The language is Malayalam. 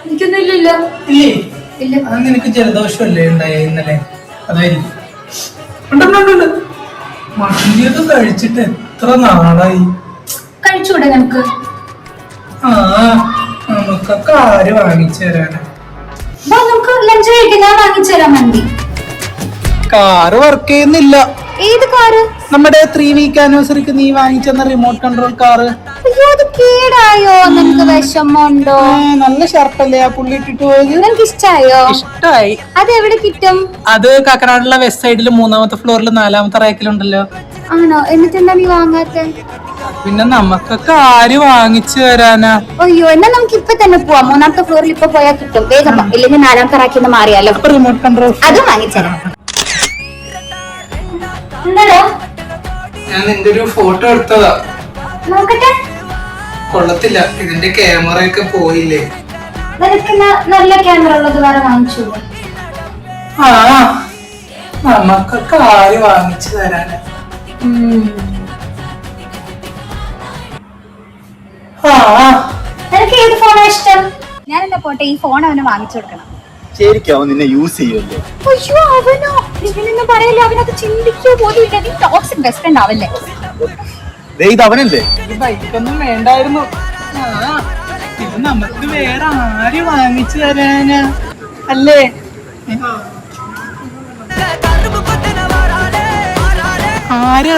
എനിക്കൊന്നും ഇല്ലല്ലോ. നിനക്ക് ജലദോഷമല്ലേ ഉണ്ടായ ഇന്നലെ? അതായിരിക്കും. മന്തിയൊക്കെ കഴിച്ചിട്ട് എത്ര നാളായി? കഴിച്ചൂടെ നമുക്ക്? നമുക്കൊക്കെ ആര് വാങ്ങിച്ചു തരാനാ? നമുക്ക് ലഞ്ച് കഴിക്കാൻ ഞാൻ വാങ്ങിച്ചു തരാം മന്തി. കാറ് വർക്ക് ചെയ്യുന്നില്ല. ഏത് കാറ്? നമ്മുടെ 3 വീക്ക് ആനിവേഴ്സറിക്ക് നീ വാങ്ങിച്ചെന്ന റിമോട്ട് കൺട്രോൾ കാറ്. അയ്യോ, അത് കേടായോ? നിനക്ക് വിഷമമുണ്ടോ? നല്ല ഷർട്ടല്ലേ ആ പുള്ളി ഇട്ടിട്ട് പോയത്? നിനക്ക് ഇഷ്ടായോ? ഇഷ്ടായി. അത് എവിടെ കിട്ടും? അത് കാക്കനാടുള്ള വെസ്റ്റ് സൈഡിൽ 3ാമത്തെ ഫ്ലോറിൽ 4ാമത്തെ റാക്കിലുണ്ടല്ലോ. ആണോ? എന്നിട്ട് എന്താ നീ വാങ്ങാത്തെ? പിന്നെ നമുക്കൊക്കെ ആര് വാങ്ങിച്ചു തരാനാ? അയ്യോ, എന്നാ നമുക്ക് ഇപ്പൊ തന്നെ പോവാം. 3ാമത്തെ ഫ്ലോറിൽ ഇപ്പൊ പോയാൽ കിട്ടും. വേഗം ഇല്ലെങ്കിൽ 4ാമത്തെ റാക്കിൽ മാറിയാലോ. റിമോട്ട് കൺട്രോൾ അതും വാങ്ങിച്ചരാം. എന്താടാ? ഞാൻ നിന്റെ ഒരു ഫോട്ടോ എടുത്തതാ. നോക്കട്ടെ. കൊള്ളത്തില്ല, ഇതിന്റെ ക്യാമറ ഒക്കെ പോയില്ലേ? നിനക്ക് നല്ല ക്യാമറ ഉള്ളത് വേറെ വാങ്ങിച്ചു. നമുക്കൊക്കെ ആര് വാങ്ങിച്ചു തരാനാ? നിനക്ക് ഏത് ഫോണാ ഇഷ്ടം? ഞാനെന്താ പോട്ടെ, ഈ ഫോൺ അവന് വാങ്ങിച്ചു കൊടുക്കണം. ശരിക്കും അവൻ നിന്നെ യൂസ് ചെയ്യുമല്ലേ? അയ്യോ, അവനോ? ഇവനൊന്നും പറയില്ല. അവനത് ചിന്തിക്കുക പോലും ഇല്ല. നീ ടോക്സിക് ബെസ്റ്റ് ഫ്രണ്ട് ആവല്ലേ? ഇത് അവനല്ലേ? ഈ ബൈക്കൊന്നും വേണ്ടായിരുന്നു. ഇത് നമുക്ക് വേറെ ആര് വാങ്ങിച്ചു തരാനാ? അല്ലേ? ആര്?